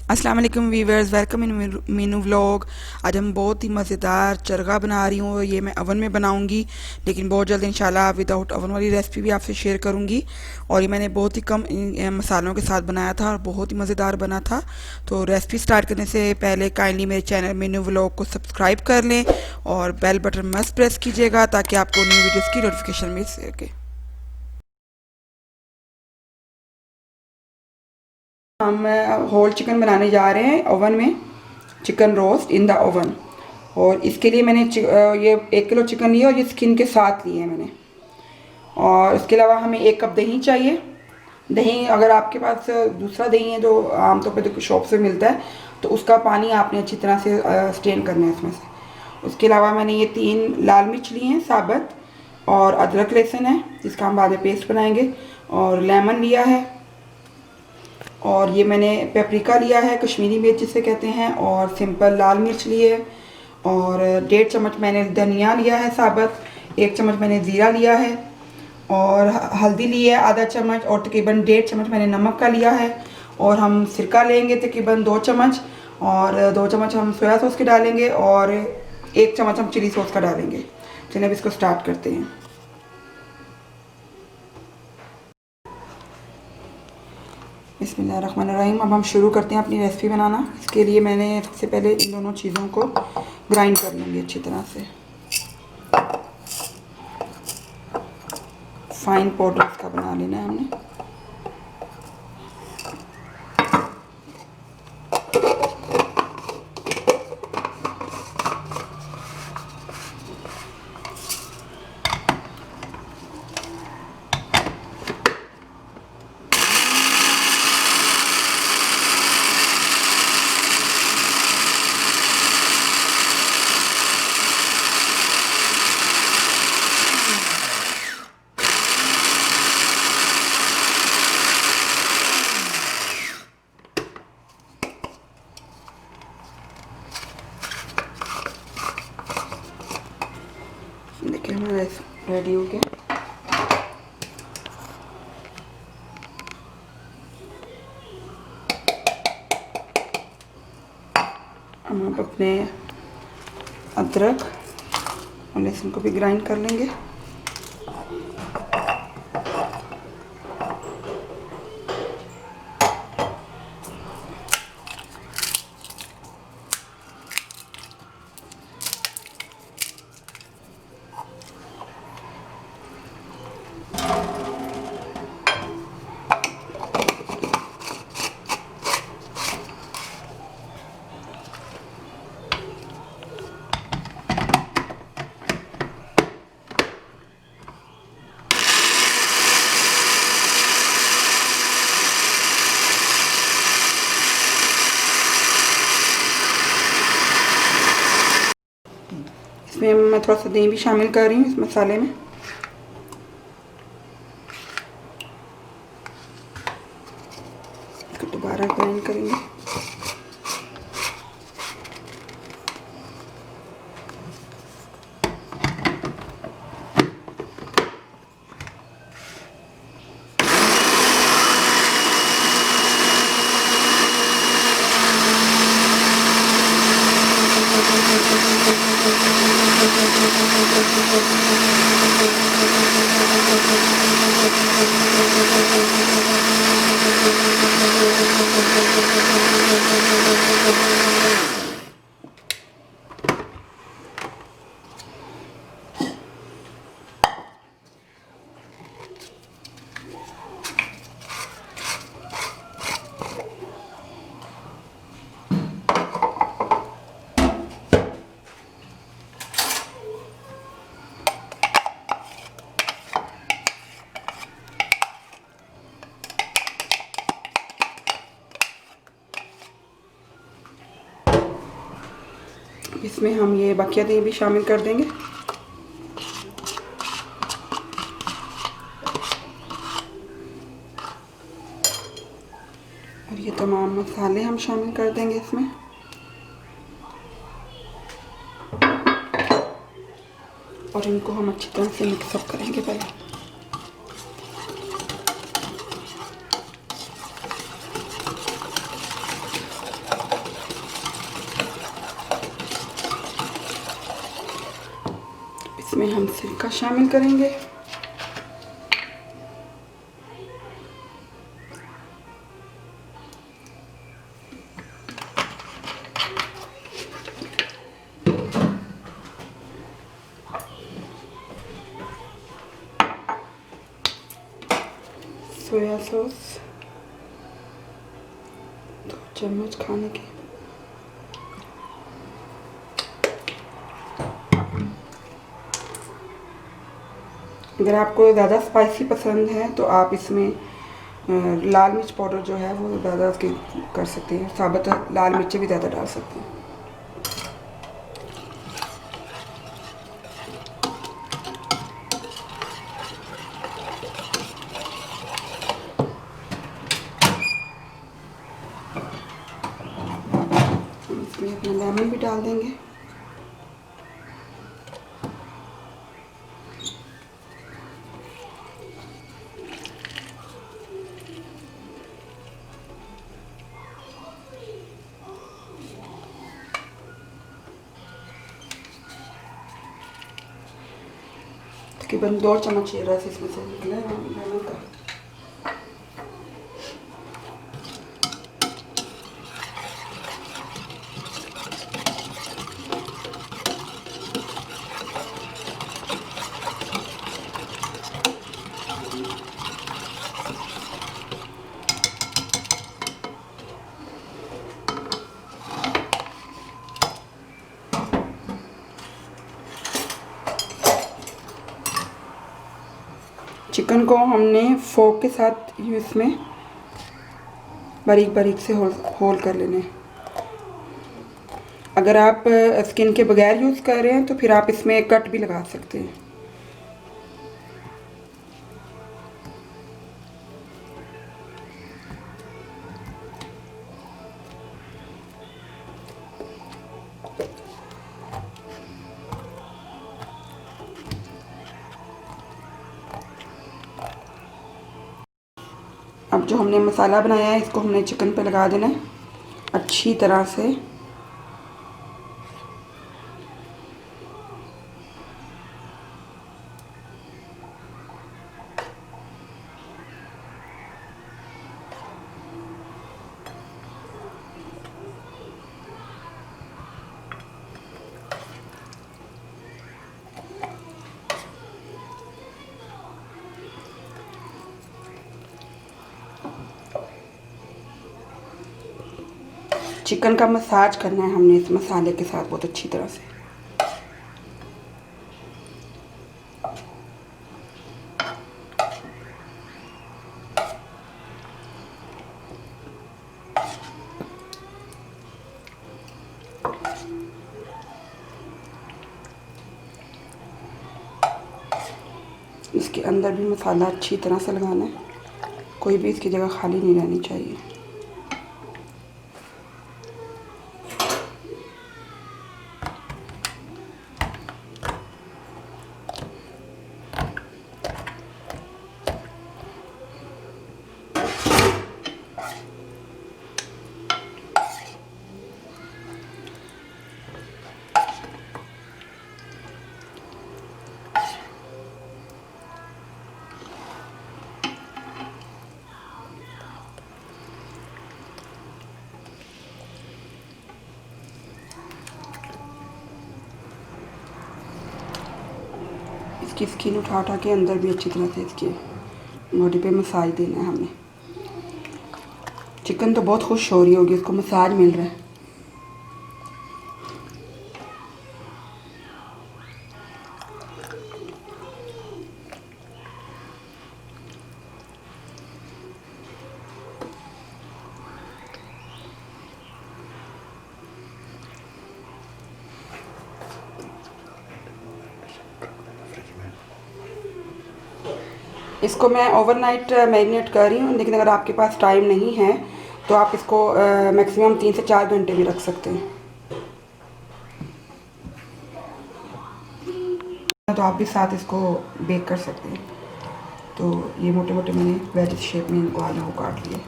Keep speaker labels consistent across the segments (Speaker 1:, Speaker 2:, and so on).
Speaker 1: अस्सलाम वालेकुम viewers, welcome in Meenu vlog. आज हम बहुत ही मज़ेदार चरगा बना रही हूँ। ये मैं अवन में बनाऊँगी, लेकिन बहुत जल्द इंशाल्लाह विदाउट अवन वाली रेसिपी भी आपसे शेयर करूँगी। और ये मैंने बहुत ही कम मसालों के साथ बनाया था और बहुत ही मज़ेदार बना था। तो रेसिपी स्टार्ट करने से पहले काइंडली मेरे चैनल मीनू व्लॉग को सब्सक्राइब कर लें और बेल बटन मस्ट प्रेस कीजिएगा ताकि आपको न्यू वीडियोज़ की नोटिफिकेशन मिल सके। हम होल चिकन बनाने जा रहे हैं ओवन में, chicken roast in the oven. और इसके लिए मैंने ये 1 किलो चिकन लिया और ये स्किन के साथ लिए हैं मैंने। और इसके अलावा हमें 1 कप दही चाहिए। दही अगर आपके पास दूसरा दही है जो आमतौर पर जो शॉप से मिलता है, तो उसका पानी आपने अच्छी तरह से स्ट्रेन करना है इसमें से। उसके अलावा मैंने ये 3 लाल मिर्च लिए हैं साबुत, और अदरक लहसुन है जिसका हम बाद में पेस्ट बनाएंगे, और लेमन लिया है, और ये मैंने पेपरिका लिया है, कश्मीरी मिर्च जिसे कहते हैं, और सिंपल लाल मिर्च लिए, और 1.5 चम्मच मैंने धनिया लिया है साबुत, 1 चम्मच मैंने ज़ीरा लिया है, और हल्दी ली है आधा चम्मच, और तकरीबन 1.5 चम्मच मैंने नमक का लिया है। और हम सिरका लेंगे तकरीबन 2 चम्मच, और 2 चम्मच हम सोया सॉस के डालेंगे, और 1 चम्मच हम चिली सॉस का डालेंगे। चलिए अब इसको स्टार्ट करते हैं। बिस्मिल्लाहिर्रहमानिर्रहीम। अब हम शुरू करते हैं अपनी रेसिपी बनाना। इसके लिए मैंने सबसे पहले इन दोनों चीज़ों को ग्राइंड कर लूँगी अच्छी तरह से। फाइन पाउडर इसका बना लेना है हमने। देखिए हमारा रेडी हो गया। हम अपने अदरक और लहसुन को भी ग्राइंड कर लेंगे। इसमें मैं थोड़ा सा दही भी शामिल कर रही हूँ इस मसाले में। इसको दोबारा ग्राइंड करेंगे। इसमें हम ये बकिया दही भी शामिल कर देंगे। और ये तमाम मसाले हम शामिल कर देंगे इसमें। और इनको हम अच्छी तरह से मिक्सअप करेंगे पहले। इसमें हम सिरका शामिल करेंगे। सोया सॉस 2 चम्मच खाने के। अगर आपको ज़्यादा स्पाइसी पसंद है तो आप इसमें लाल मिर्च पाउडर जो है वो ज़्यादा उसकी कर सकते हैं, साबुत लाल मिर्चें भी ज़्यादा डाल सकते हैं। इसमें अपना लेमन भी डाल देंगे। तकरीबन 2 चम्मच रस इसमें से निकला है लेमन का। चिकन को हमने फोक के साथ इसमें बारीक बारीक से होल कर लेने। अगर आप स्किन के बगैर यूज़ कर रहे हैं तो फिर आप इसमें कट भी लगा सकते हैं। अब जो हमने मसाला बनाया है इसको हमने चिकन पे लगा देना है अच्छी तरह से। चिकन का मसाज करना है हमने इस मसाले के साथ बहुत अच्छी तरह से। इसके अंदर भी मसाला अच्छी तरह से लगाना है, कोई भी इसकी जगह खाली नहीं रहनी चाहिए। इसकी स्किन उठा उठा के अंदर भी अच्छी तरह से इसकी बॉडी पे मसाज देना है हमने। चिकन तो बहुत खुश हो रही होगी, इसको मसाज मिल रहा है। इसको मैं ओवरनाइट मैरिनेट कर रही हूँ, लेकिन अगर आपके पास टाइम नहीं है तो आप इसको मैक्सिमम 3 से 4 घंटे भी रख सकते हैं। तो आप भी साथ इसको बेक कर सकते हैं। तो ये मोटे मोटे मैंने वेज शेप में इनको आलू को काट लिए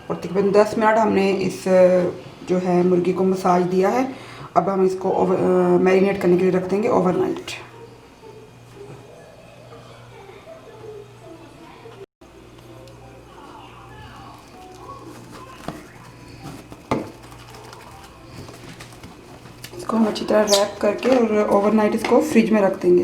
Speaker 1: और तकरीबन 10 मिनट हमने इस जो है मुर्गी को मसाज दिया है। अब हम इसको मैरिनेट करने के लिए रख देंगे ओवरनाइट। इसको हम अच्छी तरह रैप करके और ओवरनाइट इसको फ्रिज में रख देंगे।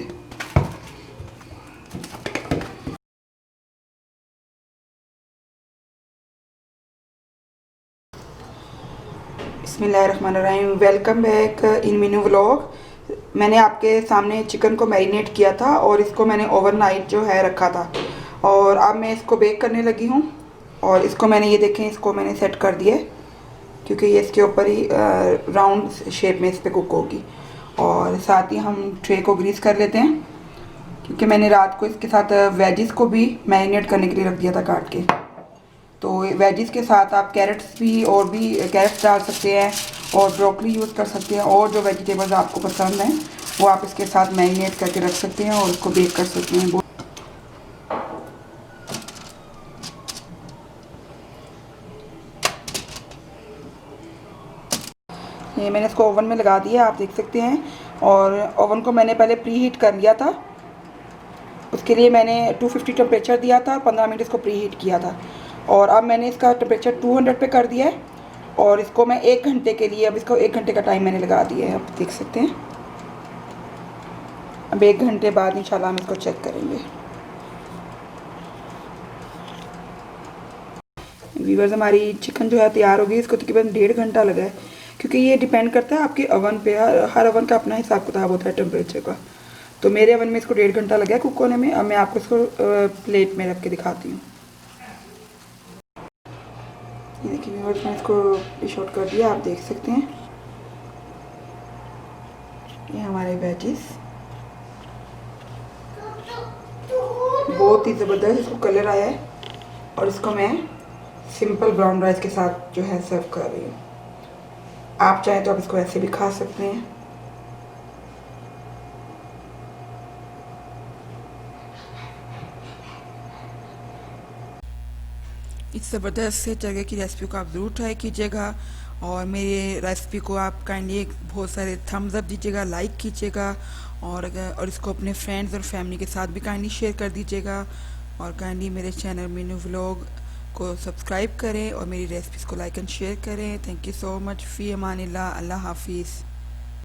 Speaker 1: बिस्मिल्लाहिर्रहमानिर्रहीम, welcome back in Meenu vlog. मैंने आपके सामने चिकन को मैरिनेट किया था और इसको मैंने ओवरनाइट जो है रखा था और अब मैं इसको बेक करने लगी हूँ। और इसको मैंने ये देखें, इसको मैंने सेट कर दिया है क्योंकि ये इसके ऊपर ही राउंड शेप में इस पर कुक होगी। और साथ ही हम ट्रे को ग्रीस कर लेते हैं क्योंकि मैंने रात को इसके साथ वेजिस को भी मैरिनेट करने के लिए रख दिया था काट के। तो वेजिस के साथ आप कैरेट्स भी और भी कैरेट्स डाल सकते हैं और ब्रोकली यूज़ कर सकते हैं और जो वेजिटेबल्स आपको पसंद हैं वो आप इसके साथ मैरिनेट करके रख सकते हैं और उसको बेक कर सकते हैं। ये मैंने इसको ओवन में लगा दिया, आप देख सकते हैं। और ओवन को मैंने पहले प्री हीट कर लिया था, उसके लिए मैंने 250 टेम्परेचर दिया था, 15 मिनट इसको प्री हीट किया था। और अब मैंने इसका टेम्परेचर 200 पे कर दिया है और इसको मैं 1 घंटे के लिए, अब इसको 1 घंटे का टाइम मैंने लगा दिया है, आप देख सकते हैं। अब 1 घंटे बाद इंशाल्लाह हम इसको चेक करेंगे। व्यूअर्स, हमारी चिकन जो है तैयार हो गई। इसको तकरीबन 1.5 घंटा लगा है क्योंकि ये डिपेंड करता है आपके ओवन पे। हर ओवन का अपना हिसाब किताब होता है टेम्परेचर का। तो मेरे ओवन में इसको 1.5 घंटा लगा है कुक होने में। अब मैं आपको इसको प्लेट में रख के दिखाती हूँ। ये देखिए व्यूअर्स, मैंने इसको डिश आउट कर दिया, आप देख सकते हैं। ये हमारे वेजिस बहुत ही ज़बरदस्त इसको कलर आया है और इसको मैं सिंपल ब्राउन राइस के साथ जो है सर्व कर रही हूँ। आप चाहें तो आप इसको ऐसे भी खा सकते हैं। इस ज़बरदस्त से जगह की रेसिपी को आप ज़रूर ट्राई कीजिएगा और मेरे रेसिपी को आप काइंडली बहुत सारे थम्स अप दीजिएगा, लाइक कीजिएगा और इसको अपने फ्रेंड्स और फैमिली के साथ भी काइंडली शेयर कर दीजिएगा। और काइंडली मेरे चैनल मीनू व्लॉग को सब्सक्राइब करें और मेरी रेसिपीज़ को लाइक एंड शेयर करें। Thank you so much. फ़ी अमानिल्लाह, अल्लाह हाफिज़।